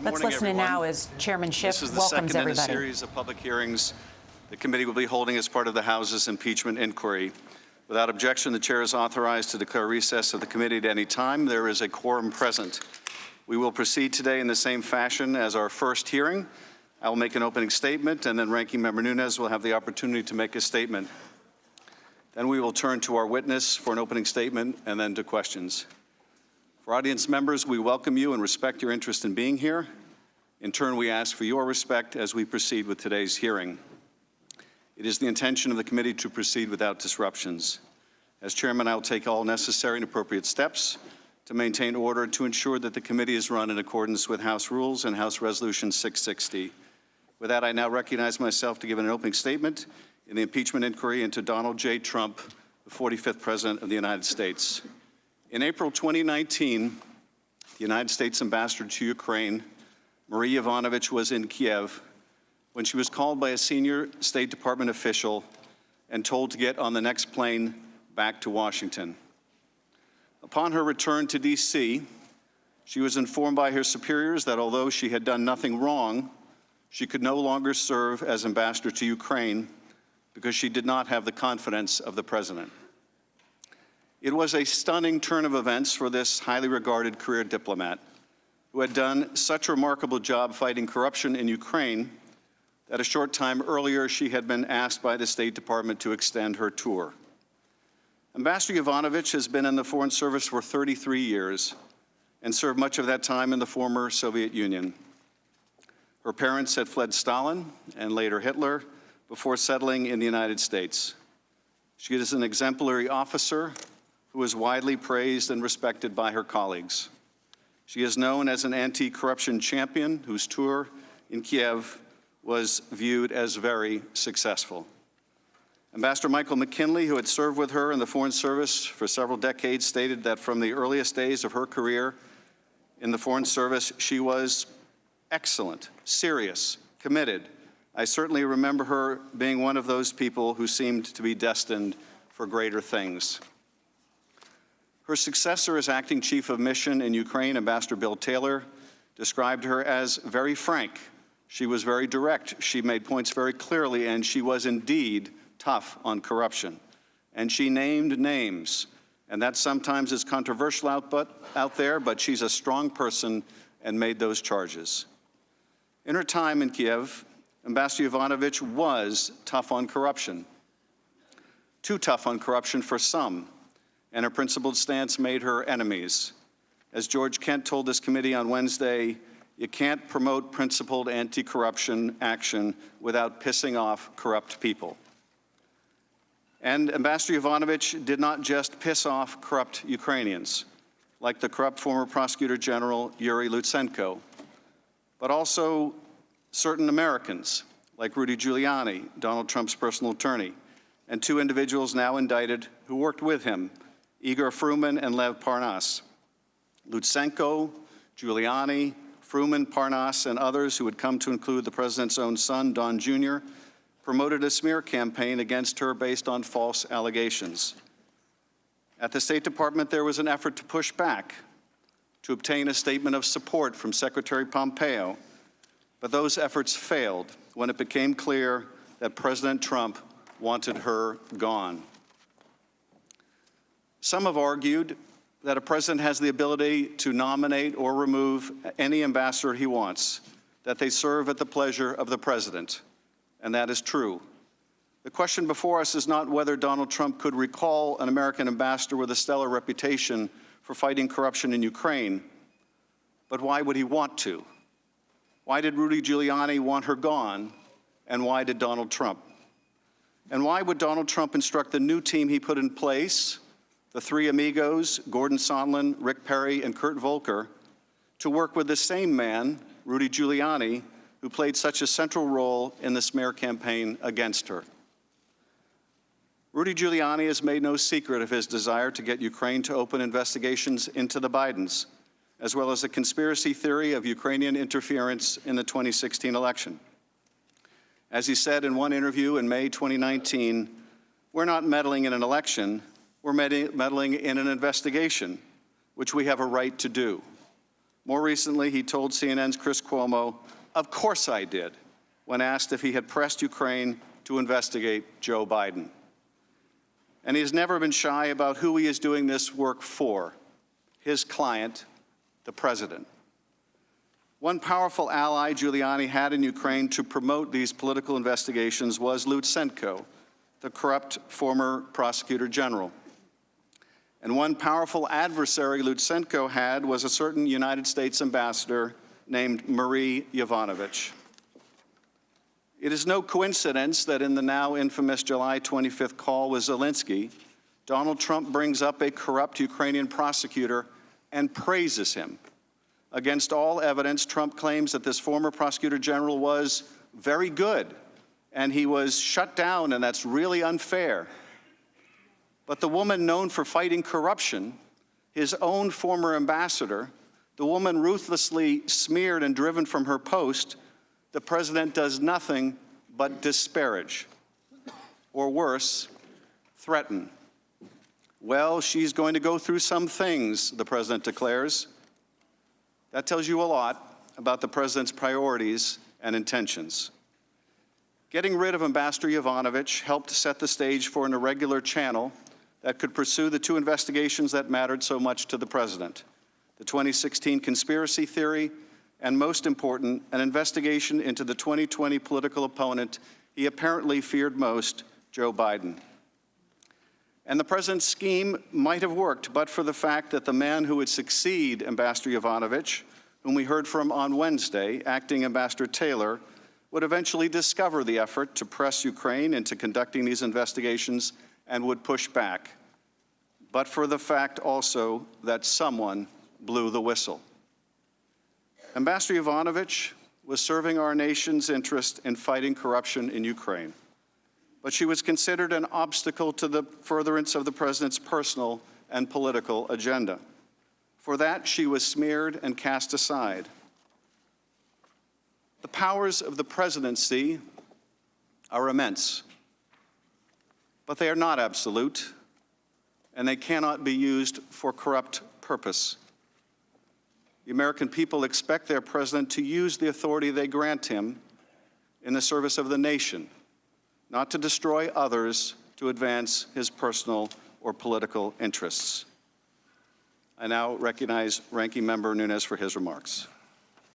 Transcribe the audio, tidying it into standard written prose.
Let's listen in now as Chairman Schiff welcomes everybody. This is the second in a series of public hearings the committee will be holding as part of the House's impeachment inquiry. Without objection, the chair is authorized to declare recess of the committee at any time. There is a quorum present. We will proceed today in the same fashion as our first hearing. I will make an opening statement, and then Ranking Member Nunes will have the opportunity to make a statement. Then we will turn to our witness for an opening statement and then to questions. For audience members, we welcome you and respect your interest in being here. In turn, we ask for your respect as we proceed with today's hearing. It is the intention of the committee to proceed without disruptions. As chairman, I will take all necessary and appropriate steps to maintain order to ensure that the committee is run in accordance with House rules and House Resolution 660. With that, I now recognize myself to give an opening statement in the impeachment inquiry into Donald J. Trump, the 45th President of the United States. In April 2019, the United States ambassador to Ukraine, Marie Yovanovitch, was in Kiev when she was called by a senior State Department official and told to get on the next plane back to Washington. Upon her return to D.C., she was informed by her superiors that although she had done nothing wrong, she could no longer serve as ambassador to Ukraine because she did not have the confidence of the president. It was a stunning turn of events for this highly regarded career diplomat who had done such a remarkable job fighting corruption in Ukraine that a short time earlier she had been asked by the State Department to extend her tour. Ambassador Yovanovitch has been in the Foreign Service for 33 years and served much of that time in the former Soviet Union. Her parents had fled Stalin and later Hitler before settling in the United States. She is an exemplary officer who is widely praised and respected by her colleagues. She is known as an anti-corruption champion whose tour in Kiev was viewed as very successful. Ambassador Michael McKinley, who had served with her in the Foreign Service for several decades, stated that from the earliest days of her career in the Foreign Service, she was excellent, serious, committed. I certainly remember her being one of those people who seemed to be destined for greater things. Her successor as acting chief of mission in Ukraine, Ambassador Bill Taylor, described her as very frank. She was very direct. She made points very clearly, and she was indeed tough on corruption. And she named names. And that sometimes is controversial out there, but she's a strong person and made those charges. In her time in Kiev, Ambassador Yovanovitch was tough on corruption. Too tough on corruption for some, and her principled stance made her enemies. As George Kent told this committee on Wednesday, you can't promote principled anti-corruption action without pissing off corrupt people. And Ambassador Yovanovitch did not just piss off corrupt Ukrainians, like the corrupt former Prosecutor General Yuri Lutsenko, but also certain Americans, like Rudy Giuliani, Donald Trump's personal attorney, and two individuals now indicted who worked with him, Igor Fruman and Lev Parnas. Lutsenko, Giuliani, Fruman, Parnas, and others who would come to include the president's own son, Don Jr., promoted a smear campaign against her based on false allegations. At the State Department, there was an effort to push back, to obtain a statement of support from Secretary Pompeo, but those efforts failed when it became clear that President Trump wanted her gone. Some have argued that a president has the ability to nominate or remove any ambassador he wants, that they serve at the pleasure of the president, and that is true. The question before us is not whether Donald Trump could recall an American ambassador with a stellar reputation for fighting corruption in Ukraine, but why would he want to? Why did Rudy Giuliani want her gone, and why did Donald Trump? And why would Donald Trump instruct the new team he put in place, the three amigos, Gordon Sondland, Rick Perry, and Kurt Volker, to work with the same man, Rudy Giuliani, who played such a central role in the smear campaign against her? Rudy Giuliani has made no secret of his desire to get Ukraine to open investigations into the Bidens, as well as a conspiracy theory of Ukrainian interference in the 2016 election. As he said in one interview in May 2019, we're not meddling in an election, we're meddling in an investigation, which we have a right to do. More recently, he told CNN's Chris Cuomo, "Of course I did," when asked if he had pressed Ukraine to investigate Joe Biden. And he has never been shy about who he is doing this work for, his client, the president. One powerful ally Giuliani had in Ukraine to promote these political investigations was Lutsenko, the corrupt former prosecutor general. And one powerful adversary Lutsenko had was a certain United States ambassador named Marie Yovanovitch. It is no coincidence that in the now infamous July 25th call with Zelensky, Donald Trump brings up a corrupt Ukrainian prosecutor and praises him. Against all evidence, Trump claims that this former prosecutor general was very good, and he was shut down, and that's really unfair. But the woman known for fighting corruption, his own former ambassador, the woman ruthlessly smeared and driven from her post, the president does nothing but disparage, or worse, threaten. Well, she's going to go through some things, the president declares. That tells you a lot about the president's priorities and intentions. Getting rid of Ambassador Yovanovitch helped set the stage for an irregular channel that could pursue the two investigations that mattered so much to the president: the 2016 conspiracy theory, and most important, an investigation into the 2020 political opponent he apparently feared most, Joe Biden. And the president's scheme might have worked, but for the fact that the man who would succeed Ambassador Yovanovitch, whom we heard from on Wednesday, Acting Ambassador Taylor, would eventually discover the effort to press Ukraine into conducting these investigations and would push back. But for the fact also that someone blew the whistle. Ambassador Yovanovitch was serving our nation's interest in fighting corruption in Ukraine, but she was considered an obstacle to the furtherance of the president's personal and political agenda. For that, she was smeared and cast aside. The powers of the presidency are immense, but they are not absolute, and they cannot be used for corrupt purpose. The American people expect their president to use the authority they grant him in the service of the nation, not to destroy others to advance his personal or political interests. I now recognize Ranking Member Nunes for his remarks.